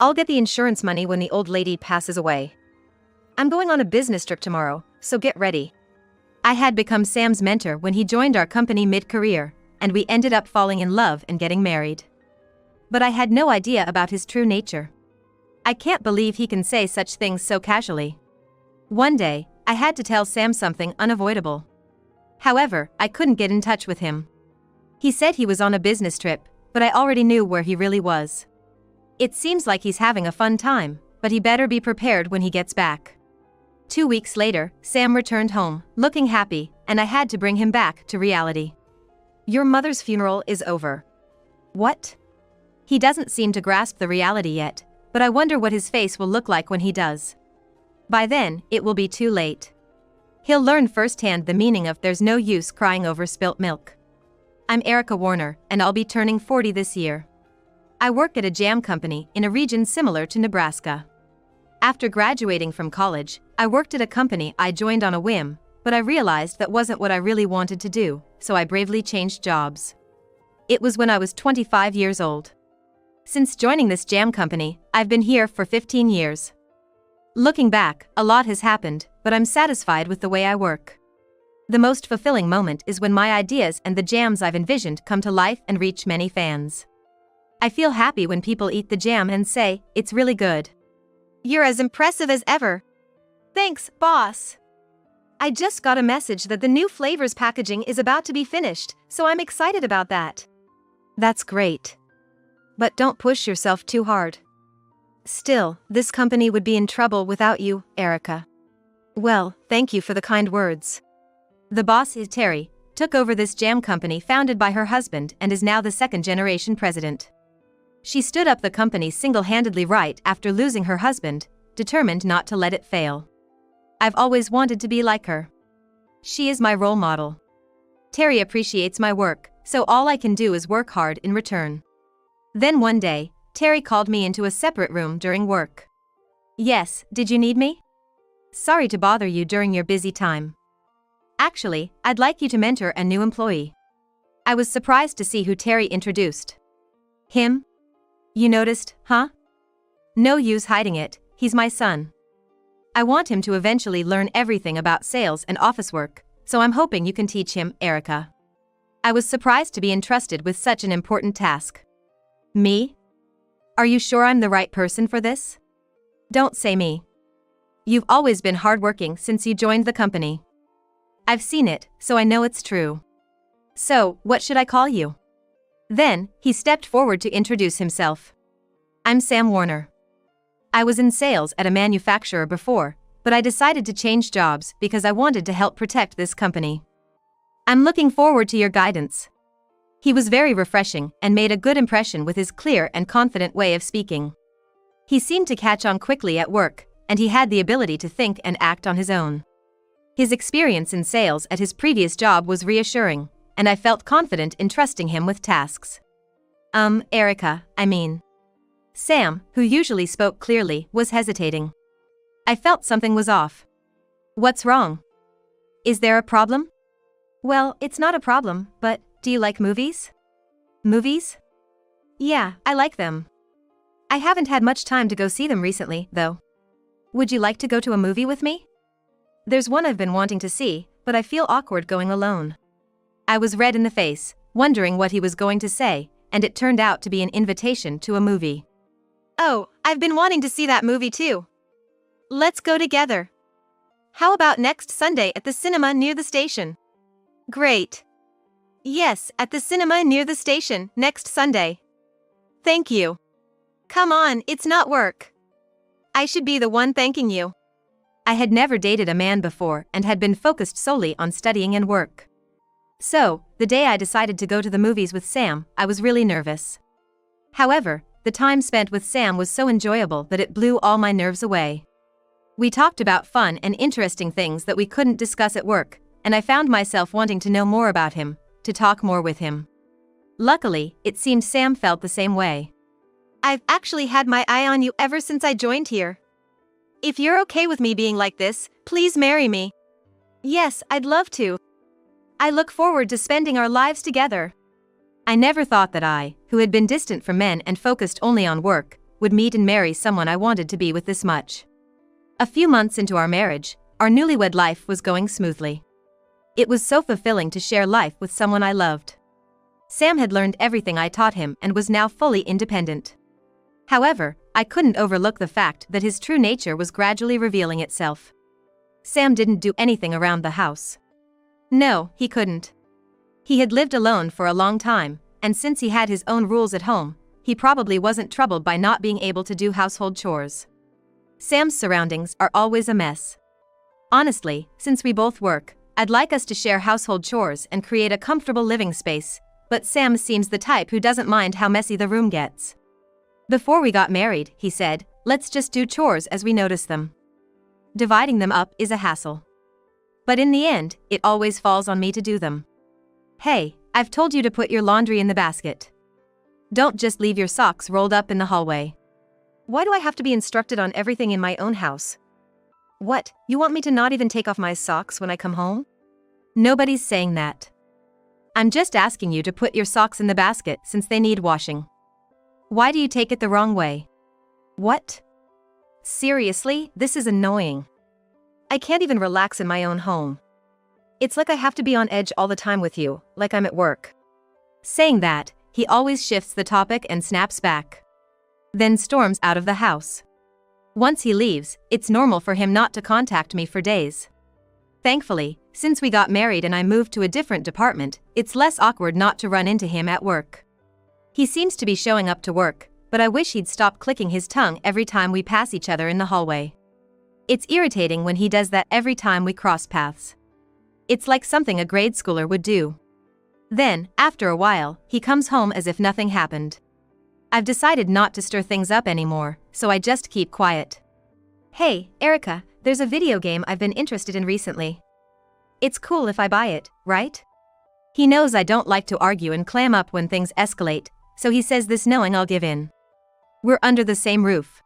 I'll get the insurance money when the old lady passes away. I'm going on a business trip tomorrow, so get ready. I had become Sam's mentor when he joined our company mid-career, and we ended up falling in love and getting married. But I had no idea about his true nature. I can't believe he can say such things so casually. One day, I had to tell Sam something unavoidable. However, I couldn't get in touch with him. He said he was on a business trip, but I already knew where he really was. It seems like he's having a fun time, but he better be prepared when he gets back. 2 weeks later, Sam returned home, looking happy, and I had to bring him back to reality. Your mother's funeral is over. What? He doesn't seem to grasp the reality yet, but I wonder what his face will look like when he does. By then, it will be too late. He'll learn firsthand the meaning of there's no use crying over spilt milk. I'm Erica Warner, and I'll be turning 40 this year. I work at a jam company in a region similar to Nebraska. After graduating from college, I worked at a company I joined on a whim, but I realized that wasn't what I really wanted to do, so I bravely changed jobs. It was when I was 25 years old. Since joining this jam company, I've been here for 15 years. Looking back, a lot has happened, but I'm satisfied with the way I work. The most fulfilling moment is when my ideas and the jams I've envisioned come to life and reach many fans. I feel happy when people eat the jam and say, "It's really good." You're as impressive as ever. Thanks, boss. I just got a message that the new flavors packaging is about to be finished, so I'm excited about that. That's great. But don't push yourself too hard. Still, this company would be in trouble without you, Erica. Well, thank you for the kind words. The boss is Terry, took over this jam company founded by her husband and is now the second-generation president. She stood up the company single-handedly right after losing her husband, determined not to let it fail. I've always wanted to be like her. She is my role model. Terry appreciates my work, so all I can do is work hard in return. Then one day, Terry called me into a separate room during work. Yes, did you need me? Sorry to bother you during your busy time. Actually, I'd like you to mentor a new employee. I was surprised to see who Terry introduced. Him? You noticed, huh? No use hiding it, he's my son. I want him to eventually learn everything about sales and office work, so I'm hoping you can teach him, Erica. I was surprised to be entrusted with such an important task. Me? Are you sure I'm the right person for this? Don't say me. You've always been hardworking since you joined the company. I've seen it, so I know it's true. So, what should I call you? Then, he stepped forward to introduce himself. I'm Sam Warner. I was in sales at a manufacturer before, but I decided to change jobs because I wanted to help protect this company. I'm looking forward to your guidance. He was very refreshing and made a good impression with his clear and confident way of speaking. He seemed to catch on quickly at work, and he had the ability to think and act on his own. His experience in sales at his previous job was reassuring, and I felt confident in trusting him with tasks. Erica, I mean. Sam, who usually spoke clearly, was hesitating. I felt something was off. What's wrong? Is there a problem? Well, it's not a problem, but do you like movies? Movies? Yeah, I like them. I haven't had much time to go see them recently, though. Would you like to go to a movie with me? There's one I've been wanting to see, but I feel awkward going alone. I was red in the face, wondering what he was going to say, and it turned out to be an invitation to a movie. Oh, I've been wanting to see that movie too. Let's go together. How about next Sunday at the cinema near the station? Great. Yes, at the cinema near the station, next Sunday. Thank you. Come on, it's not work. I should be the one thanking you. I had never dated a man before and had been focused solely on studying and work. So, the day I decided to go to the movies with Sam, I was really nervous. However, the time spent with Sam was so enjoyable that it blew all my nerves away. We talked about fun and interesting things that we couldn't discuss at work, and I found myself wanting to know more about him, to talk more with him. Luckily, it seemed Sam felt the same way. I've actually had my eye on you ever since I joined here. If you're okay with me being like this, please marry me. Yes, I'd love to. I look forward to spending our lives together. I never thought that I, who had been distant from men and focused only on work, would meet and marry someone I wanted to be with this much. A few months into our marriage, our newlywed life was going smoothly. It was so fulfilling to share life with someone I loved. Sam had learned everything I taught him and was now fully independent. However, I couldn't overlook the fact that his true nature was gradually revealing itself. Sam didn't do anything around the house. No, he couldn't. He had lived alone for a long time, and since he had his own rules at home, he probably wasn't troubled by not being able to do household chores. Sam's surroundings are always a mess. Honestly, since we both work, I'd like us to share household chores and create a comfortable living space, but Sam seems the type who doesn't mind how messy the room gets. Before we got married, he said, let's just do chores as we notice them. Dividing them up is a hassle. But in the end, it always falls on me to do them. Hey, I've told you to put your laundry in the basket. Don't just leave your socks rolled up in the hallway. Why do I have to be instructed on everything in my own house? What, you want me to not even take off my socks when I come home? Nobody's saying that. I'm just asking you to put your socks in the basket since they need washing. Why do you take it the wrong way? What? Seriously, this is annoying. I can't even relax in my own home. It's like I have to be on edge all the time with you, like I'm at work. Saying that, he always shifts the topic and snaps back. Then storms out of the house. Once he leaves, it's normal for him not to contact me for days. Thankfully, since we got married and I moved to a different department, it's less awkward not to run into him at work. He seems to be showing up to work, but I wish he'd stop clicking his tongue every time we pass each other in the hallway. It's irritating when he does that every time we cross paths. It's like something a grade schooler would do. Then, after a while, he comes home as if nothing happened. I've decided not to stir things up anymore, so I just keep quiet. Hey, Erica, there's a video game I've been interested in recently. It's cool if I buy it, right? He knows I don't like to argue and clam up when things escalate, so he says this knowing I'll give in. We're under the same roof.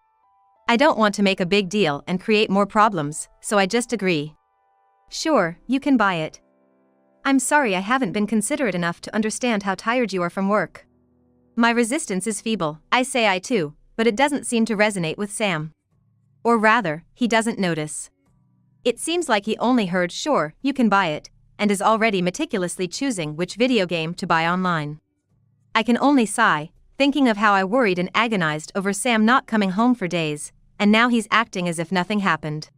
I don't want to make a big deal and create more problems, so I just agree. Sure, you can buy it. I'm sorry I haven't been considerate enough to understand how tired you are from work. My resistance is feeble, I say I too, but it doesn't seem to resonate with Sam. Or rather, he doesn't notice. It seems like he only heard "sure, you can buy it," and is already meticulously choosing which video game to buy online. I can only sigh, thinking of how I worried and agonized over Sam not coming home for days, and now he's acting as if nothing happened.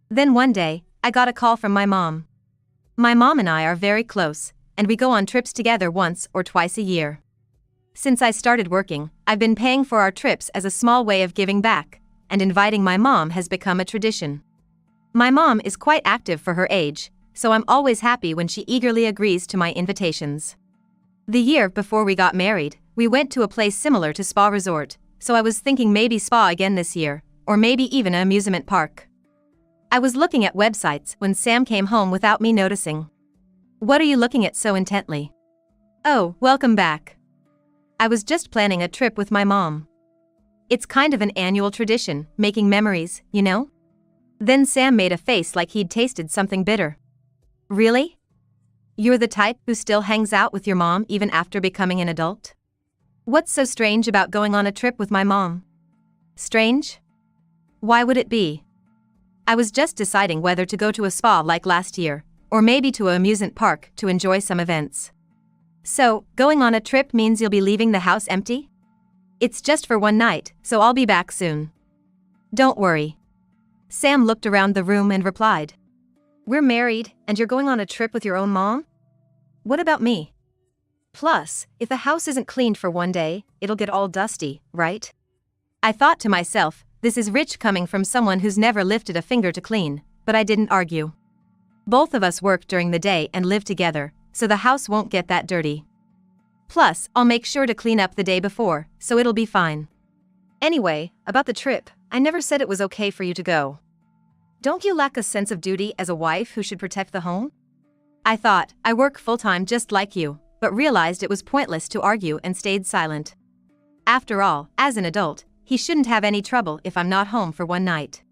Then one day, I got a call from my mom. My mom and I are very close, and we go on trips together once or twice a year. Since I started working, I've been paying for our trips as a small way of giving back, and inviting my mom has become a tradition. My mom is quite active for her age, so I'm always happy when she eagerly agrees to my invitations. The year before we got married, we went to a place similar to spa resort, so I was thinking maybe spa again this year, or maybe even an amusement park. I was looking at websites when Sam came home without me noticing. What are you looking at so intently? Oh, welcome back. I was just planning a trip with my mom. It's kind of an annual tradition, making memories, you know? Then Sam made a face like he'd tasted something bitter. Really? You're the type who still hangs out with your mom even after becoming an adult? What's so strange about going on a trip with my mom? Strange? Why would it be? I was just deciding whether to go to a spa like last year, or maybe to an amusement park to enjoy some events. So, going on a trip means you'll be leaving the house empty? It's just for one night, so I'll be back soon. Don't worry. Sam looked around the room and replied. We're married, and you're going on a trip with your own mom? What about me? Plus, if the house isn't cleaned for one day, it'll get all dusty, right? I thought to myself, this is rich coming from someone who's never lifted a finger to clean, but I didn't argue. Both of us work during the day and live together, so the house won't get that dirty. Plus, I'll make sure to clean up the day before, so it'll be fine. Anyway, about the trip, I never said it was okay for you to go. Don't you lack a sense of duty as a wife who should protect the home? I thought, I work full-time just like you, but realized it was pointless to argue and stayed silent. After all, as an adult, he shouldn't have any trouble if I'm not home for one night.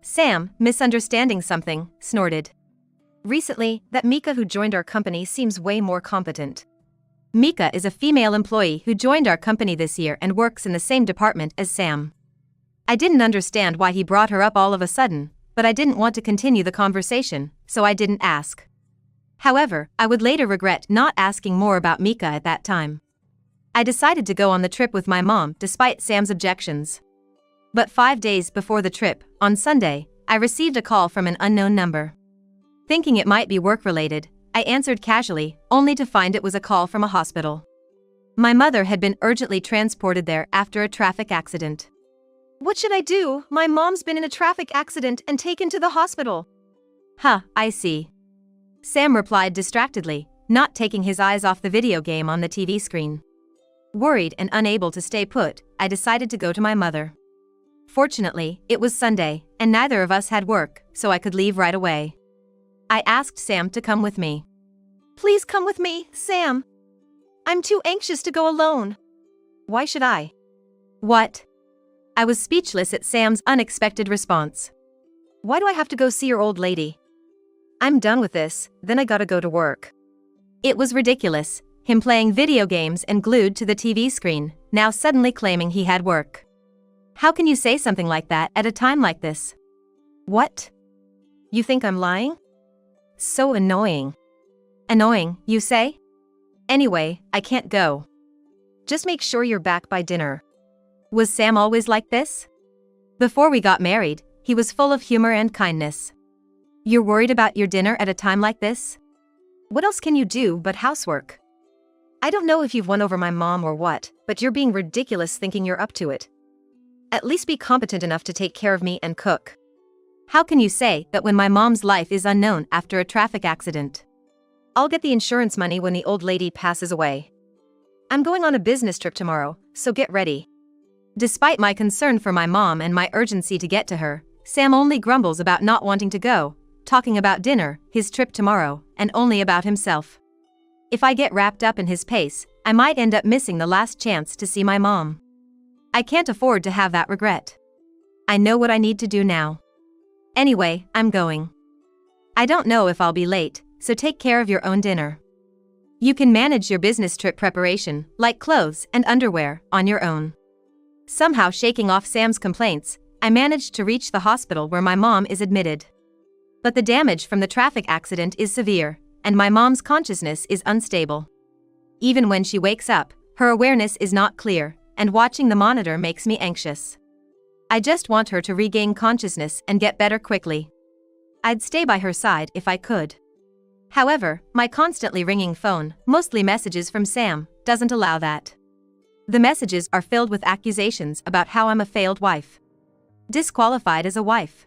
Sam, misunderstanding something, snorted. Recently, that Mika who joined our company seems way more competent. Mika is a female employee who joined our company this year and works in the same department as Sam. I didn't understand why he brought her up all of a sudden, but I didn't want to continue the conversation, so I didn't ask. However, I would later regret not asking more about Mika at that time. I decided to go on the trip with my mom despite Sam's objections. But 5 days before the trip, on Sunday, I received a call from an unknown number. Thinking it might be work-related, I answered casually, only to find it was a call from a hospital. My mother had been urgently transported there after a traffic accident. What should I do? My mom's been in a traffic accident and taken to the hospital. Huh, I see. Sam replied distractedly, not taking his eyes off the video game on the TV screen. Worried and unable to stay put, I decided to go to my mother. Fortunately, it was Sunday, and neither of us had work, so I could leave right away. I asked Sam to come with me. Please come with me, Sam. I'm too anxious to go alone. Why should I? What? I was speechless at Sam's unexpected response. Why do I have to go see your old lady? I'm done with this, then I gotta go to work. It was ridiculous, him playing video games and glued to the TV screen, now suddenly claiming he had work. How can you say something like that at a time like this? What? You think I'm lying? So annoying. Annoying, you say? Anyway, I can't go. Just make sure you're back by dinner. Was Sam always like this? Before we got married, he was full of humor and kindness. You're worried about your dinner at a time like this? What else can you do but housework? I don't know if you've won over my mom or what, but you're being ridiculous thinking you're up to it. At least be competent enough to take care of me and cook. How can you say that when my mom's life is unknown after a traffic accident? I'll get the insurance money when the old lady passes away. I'm going on a business trip tomorrow, so get ready. Despite my concern for my mom and my urgency to get to her, Sam only grumbles about not wanting to go, talking about dinner, his trip tomorrow, and only about himself. If I get wrapped up in his pace, I might end up missing the last chance to see my mom. I can't afford to have that regret. I know what I need to do now. Anyway, I'm going. I don't know if I'll be late, so take care of your own dinner. You can manage your business trip preparation, like clothes and underwear, on your own. Somehow shaking off Sam's complaints, I managed to reach the hospital where my mom is admitted. But the damage from the traffic accident is severe, and my mom's consciousness is unstable. Even when she wakes up, her awareness is not clear, and watching the monitor makes me anxious. I just want her to regain consciousness and get better quickly. I'd stay by her side if I could. However, my constantly ringing phone, mostly messages from Sam, doesn't allow that. The messages are filled with accusations about how I'm a failed wife. Disqualified as a wife.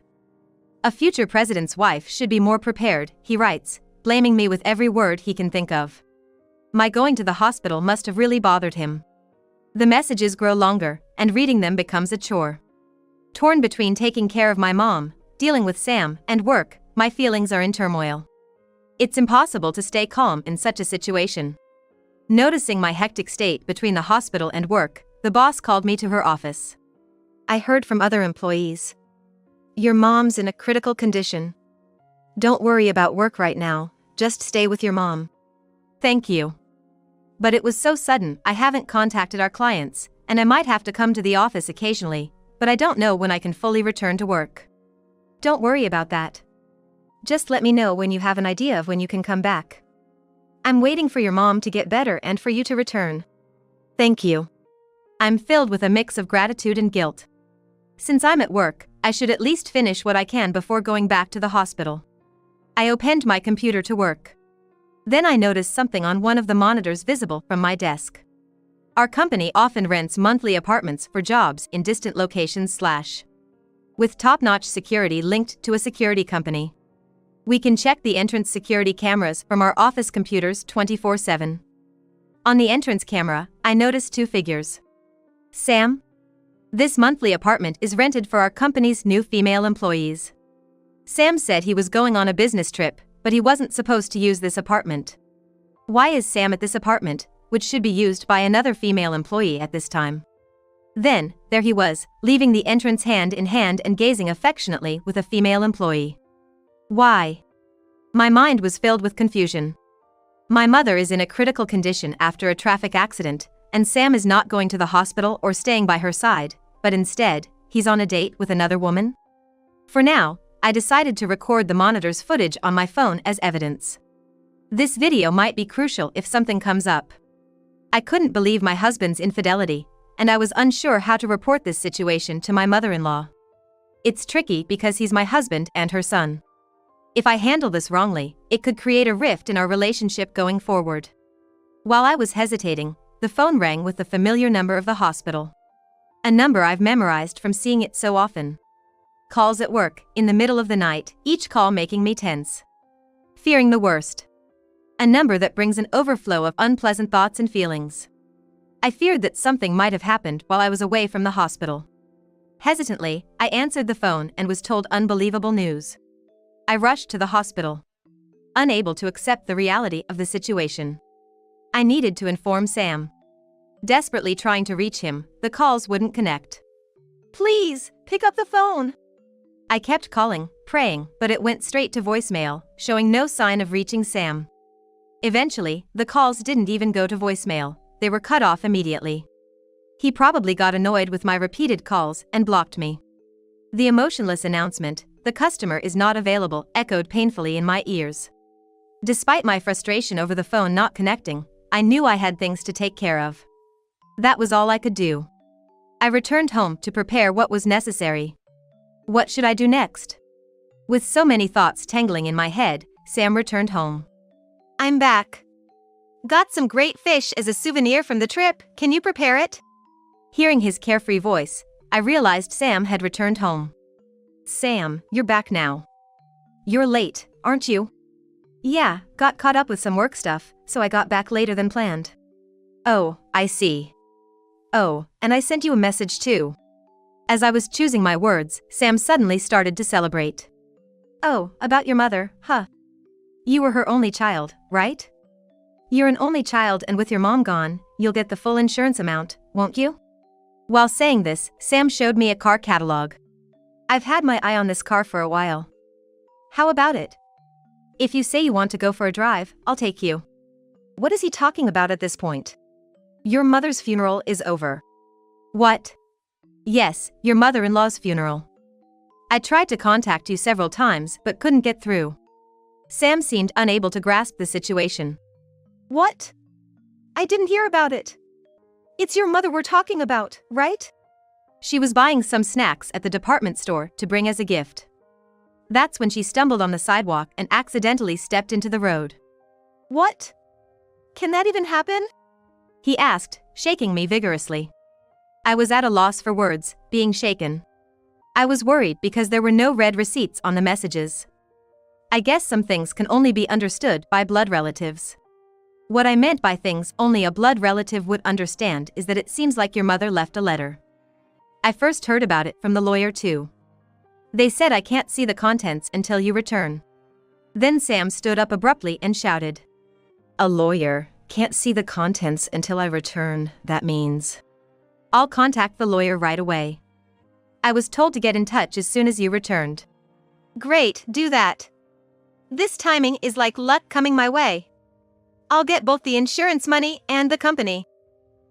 A future president's wife should be more prepared, he writes, blaming me with every word he can think of. My going to the hospital must have really bothered him. The messages grow longer, and reading them becomes a chore. Torn between taking care of my mom, dealing with Sam, and work, my feelings are in turmoil. It's impossible to stay calm in such a situation. Noticing my hectic state between the hospital and work, the boss called me to her office. I heard from other employees. Your mom's in a critical condition. Don't worry about work right now, just stay with your mom. Thank you. But it was so sudden, I haven't contacted our clients, and I might have to come to the office occasionally, but I don't know when I can fully return to work. Don't worry about that. Just let me know when you have an idea of when you can come back. I'm waiting for your mom to get better and for you to return. Thank you. I'm filled with a mix of gratitude and guilt. Since I'm at work, I should at least finish what I can before going back to the hospital. I opened my computer to work. Then I noticed something on one of the monitors visible from my desk. Our company often rents monthly apartments for jobs in distant locations with top-notch security linked to a security company. We can check the entrance security cameras from our office computers 24/7. On the entrance camera, I noticed 2 figures. Sam? This monthly apartment is rented for our company's new female employees. Sam said he was going on a business trip, but he wasn't supposed to use this apartment. Why is Sam at this apartment, which should be used by another female employee at this time? Then, there he was, leaving the entrance hand in hand and gazing affectionately with a female employee. Why? My mind was filled with confusion. My mother is in a critical condition after a traffic accident, and Sam is not going to the hospital or staying by her side, but instead, he's on a date with another woman? For now, I decided to record the monitor's footage on my phone as evidence. This video might be crucial if something comes up. I couldn't believe my husband's infidelity, and I was unsure how to report this situation to my mother-in-law. It's tricky because he's my husband and her son. If I handle this wrongly, it could create a rift in our relationship going forward. While I was hesitating, the phone rang with the familiar number of the hospital. A number I've memorized from seeing it so often. Calls at work, in the middle of the night, each call making me tense. Fearing the worst. A number that brings an overflow of unpleasant thoughts and feelings. I feared that something might have happened while I was away from the hospital. Hesitantly, I answered the phone and was told unbelievable news. I rushed to the hospital. Unable to accept the reality of the situation. I needed to inform Sam. Desperately trying to reach him, the calls wouldn't connect. "Please, pick up the phone." I kept calling, praying, but it went straight to voicemail, showing no sign of reaching Sam. Eventually, the calls didn't even go to voicemail, they were cut off immediately. He probably got annoyed with my repeated calls and blocked me. The emotionless announcement, "The customer is not available," echoed painfully in my ears. Despite my frustration over the phone not connecting, I knew I had things to take care of. That was all I could do. I returned home to prepare what was necessary. What should I do next? With so many thoughts tangling in my head, Sam returned home. "I'm back. Got some great fish as a souvenir from the trip, can you prepare it?" Hearing his carefree voice, I realized Sam had returned home. "Sam, you're back now. You're late, aren't you?" "Yeah, got caught up with some work stuff, so I got back later than planned." "Oh, I see. Oh, and I sent you a message too." As I was choosing my words, Sam suddenly started to celebrate. "Oh, about your mother, huh? You were her only child, right? You're an only child, and with your mom gone, you'll get the full insurance amount, won't you?" While saying this, Sam showed me a car catalog. "I've had my eye on this car for a while. How about it? If you say you want to go for a drive, I'll take you." What is he talking about at this point? Your mother's funeral is over. What? Yes, your mother-in-law's funeral. I tried to contact you several times but couldn't get through. Sam seemed unable to grasp the situation. "What? I didn't hear about it. It's your mother we're talking about, right?" She was buying some snacks at the department store to bring as a gift. That's when she stumbled on the sidewalk and accidentally stepped into the road. "What? Can that even happen?" he asked, shaking me vigorously. I was at a loss for words, being shaken. I was worried because there were no red receipts on the messages. I guess some things can only be understood by blood relatives. What I meant by things only a blood relative would understand is that it seems like your mother left a letter. I first heard about it from the lawyer too. They said I can't see the contents until you return. Then Sam stood up abruptly and shouted. "A lawyer can't see the contents until I return, that means I'll contact the lawyer right away. I was told to get in touch as soon as you returned." "Great, do that. This timing is like luck coming my way. I'll get both the insurance money and the company."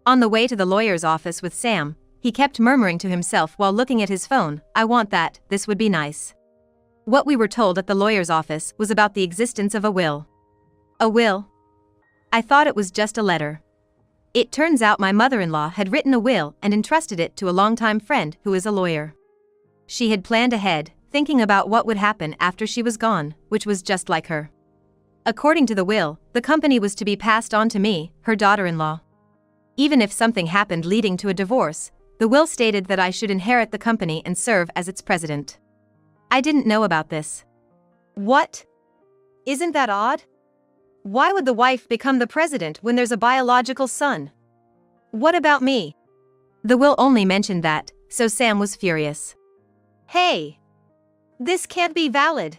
On the way to the lawyer's office with Sam, he kept murmuring to himself while looking at his phone, "I want that, this would be nice." What we were told at the lawyer's office was about the existence of a will. A will? I thought it was just a letter. It turns out my mother-in-law had written a will and entrusted it to a longtime friend who is a lawyer. She had planned ahead, thinking about what would happen after she was gone, which was just like her. According to the will, the company was to be passed on to me, her daughter-in-law. Even if something happened leading to a divorce, the will stated that I should inherit the company and serve as its president. I didn't know about this. What? Isn't that odd? Why would the wife become the president when there's a biological son? What about me? The will only mentioned that, so Sam was furious. "Hey! This can't be valid.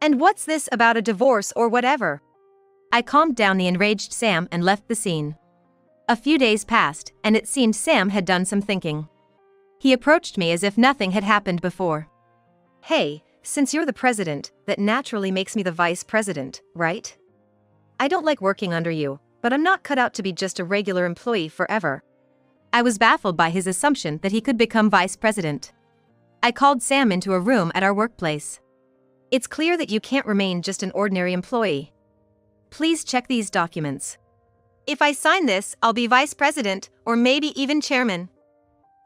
And what's this about a divorce or whatever?" I calmed down the enraged Sam and left the scene. A few days passed, and it seemed Sam had done some thinking. He approached me as if nothing had happened before. "Hey, since you're the president, that naturally makes me the vice president, right? I don't like working under you, but I'm not cut out to be just a regular employee forever. I was baffled by his assumption that he could become vice president. I called Sam into a room at our workplace. It's clear that you can't remain just an ordinary employee. Please check these documents. If I sign this, I'll be vice president, or maybe even chairman.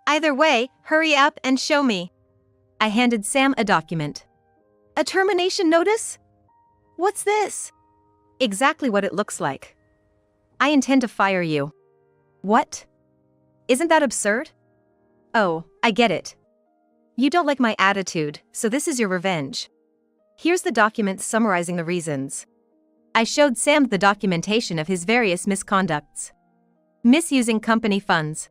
Either way, hurry up and show me. I handed Sam a document. A termination notice? What's this? Exactly what it looks like. I intend to fire you. What? Isn't that absurd? Oh, I get it. You don't like my attitude, so this is your revenge. Here's the document summarizing the reasons. I showed Sam the documentation of his various misconducts. Misusing company funds.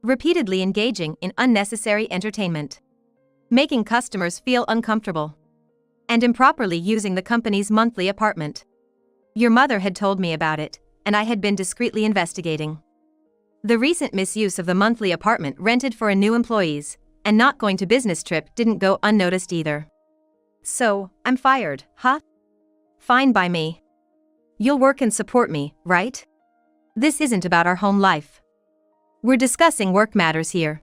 Repeatedly engaging in unnecessary entertainment. Making customers feel uncomfortable. And improperly using the company's monthly apartment. Your mother had told me about it, and I had been discreetly investigating. The recent misuse of the monthly apartment rented for a new employees, and not going to business trip didn't go unnoticed either. So, I'm fired, huh? Fine by me. You'll work and support me, right? This isn't about our home life. We're discussing work matters here.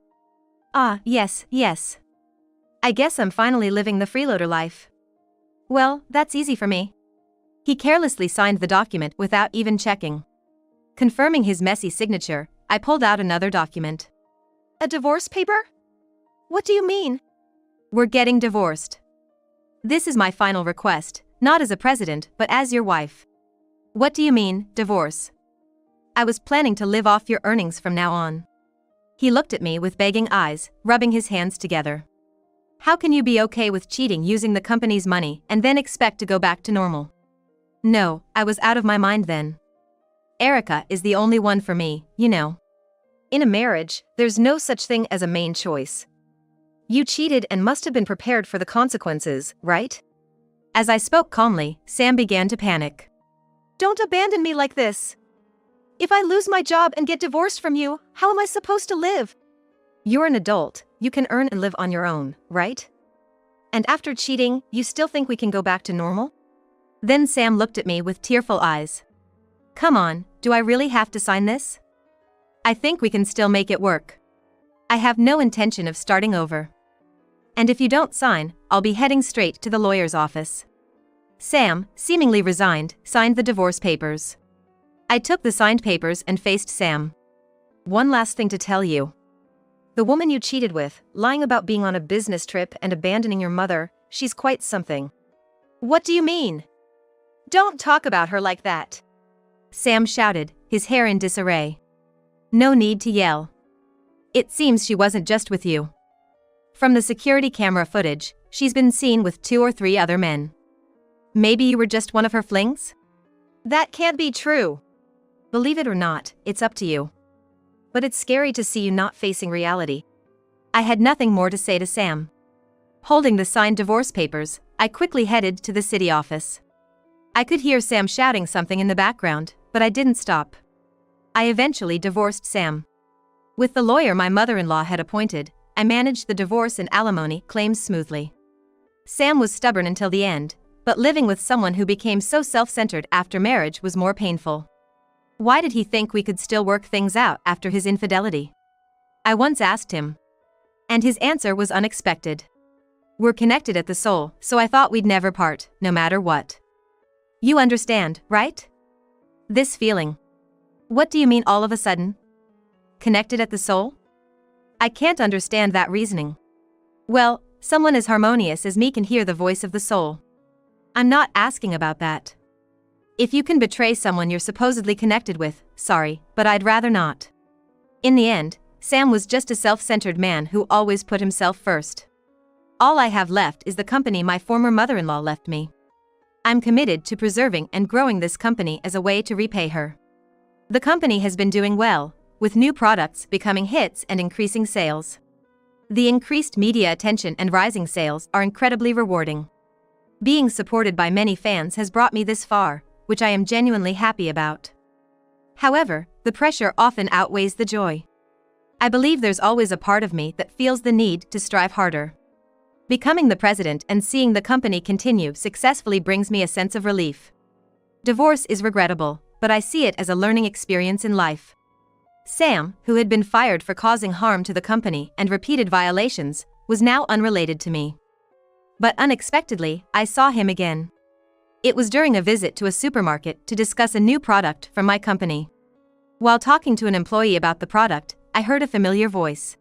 Ah, yes. I guess I'm finally living the freeloader life. Well, that's easy for me. He carelessly signed the document without even checking. Confirming his messy signature, I pulled out another document. A divorce paper? What do you mean? We're getting divorced. This is my final request, not as a president, but as your wife. What do you mean, divorce? I was planning to live off your earnings from now on. He looked at me with begging eyes, rubbing his hands together. How can you be okay with cheating using the company's money and then expect to go back to normal? No, I was out of my mind then. Erica is the only one for me, you know. In a marriage, there's no such thing as a main choice. You cheated and must have been prepared for the consequences, right? As I spoke calmly, Sam began to panic. Don't abandon me like this. If I lose my job and get divorced from you, how am I supposed to live? You're an adult, you can earn and live on your own, right? And after cheating, you still think we can go back to normal? Then Sam looked at me with tearful eyes. Come on, do I really have to sign this? I think we can still make it work. I have no intention of starting over. And if you don't sign, I'll be heading straight to the lawyer's office. Sam, seemingly resigned, signed the divorce papers. I took the signed papers and faced Sam. One last thing to tell you. The woman you cheated with, lying about being on a business trip and abandoning your mother, she's quite something. What do you mean? Don't talk about her like that. Sam shouted, his hair in disarray. No need to yell. It seems she wasn't just with you. From the security camera footage, she's been seen with 2 or 3 other men. Maybe you were just one of her flings? That can't be true. Believe it or not, it's up to you. But it's scary to see you not facing reality. I had nothing more to say to Sam. Holding the signed divorce papers, I quickly headed to the city office. I could hear Sam shouting something in the background, but I didn't stop. I eventually divorced Sam. With the lawyer my mother-in-law had appointed, I managed the divorce and alimony claims smoothly. Sam was stubborn until the end, but living with someone who became so self-centered after marriage was more painful. Why did he think we could still work things out after his infidelity? I once asked him. And his answer was unexpected. We're connected at the soul, so I thought we'd never part, no matter what. You understand, right? This feeling. What do you mean all of a sudden? Connected at the soul? I can't understand that reasoning. Well, someone as harmonious as me can hear the voice of the soul. I'm not asking about that. If you can betray someone you're supposedly connected with, sorry, but I'd rather not. In the end, Sam was just a self-centered man who always put himself first. All I have left is the company my former mother-in-law left me. I'm committed to preserving and growing this company as a way to repay her. The company has been doing well, with new products becoming hits and increasing sales. The increased media attention and rising sales are incredibly rewarding. Being supported by many fans has brought me this far, which I am genuinely happy about. However, the pressure often outweighs the joy. I believe there's always a part of me that feels the need to strive harder. Becoming the president and seeing the company continue successfully brings me a sense of relief. Divorce is regrettable, but I see it as a learning experience in life. Sam, who had been fired for causing harm to the company and repeated violations, was now unrelated to me. But unexpectedly, I saw him again. It was during a visit to a supermarket to discuss a new product from my company. While talking to an employee about the product, I heard a familiar voice.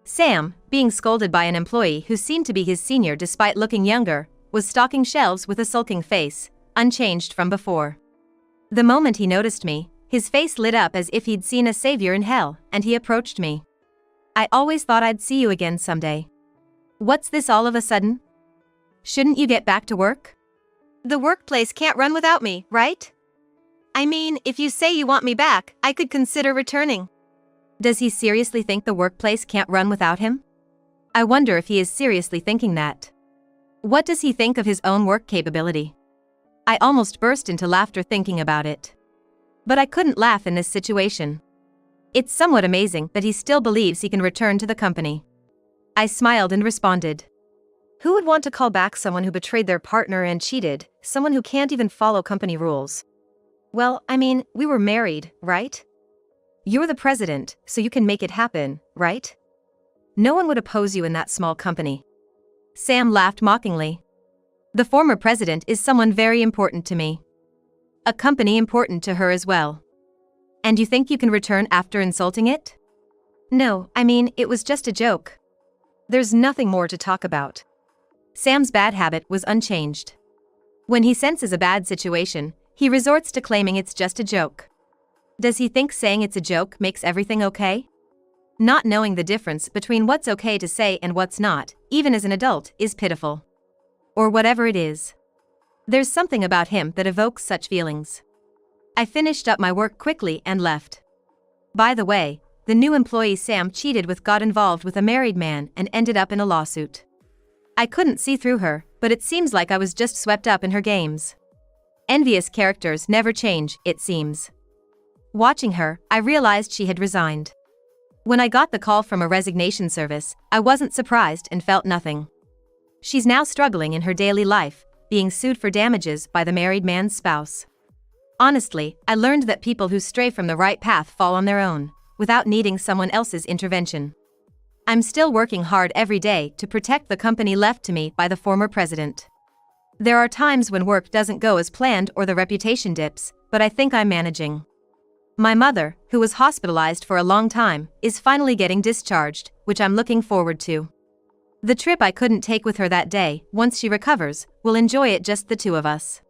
Sam, being scolded by an employee who seemed to be his senior despite looking younger, was stocking shelves with a sulking face, unchanged from before. The moment he noticed me, his face lit up as if he'd seen a savior in hell, and he approached me. I always thought I'd see you again someday. What's this all of a sudden? Shouldn't you get back to work? The workplace can't run without me, right? I mean, if you say you want me back, I could consider returning. Does he seriously think the workplace can't run without him? I wonder if he is seriously thinking that. What does he think of his own work capability? I almost burst into laughter thinking about it. But I couldn't laugh in this situation. It's somewhat amazing that he still believes he can return to the company. I smiled and responded. Who would want to call back someone who betrayed their partner and cheated, someone who can't even follow company rules? Well, I mean, we were married, right? You're the president, so you can make it happen, right? No one would oppose you in that small company. Sam laughed mockingly. The former president is someone very important to me. A company important to her as well. And you think you can return after insulting it? No, I mean, it was just a joke. There's nothing more to talk about. Sam's bad habit was unchanged. When he senses a bad situation, he resorts to claiming it's just a joke. Does he think saying it's a joke makes everything okay? Not knowing the difference between what's okay to say and what's not, even as an adult, is pitiful. Or whatever it is. There's something about him that evokes such feelings. I finished up my work quickly and left. By the way, the new employee Sam cheated with got involved with a married man and ended up in a lawsuit. I couldn't see through her, but it seems like I was just swept up in her games. Envious characters never change, it seems. Watching her, I realized she had resigned. When I got the call from a resignation service, I wasn't surprised and felt nothing. She's now struggling in her daily life, being sued for damages by the married man's spouse. Honestly, I learned that people who stray from the right path fall on their own, without needing someone else's intervention. I'm still working hard every day to protect the company left to me by the former president. There are times when work doesn't go as planned or the reputation dips, but I think I'm managing. My mother, who was hospitalized for a long time, is finally getting discharged, which I'm looking forward to. The trip I couldn't take with her that day, once she recovers, we'll enjoy it just the two of us.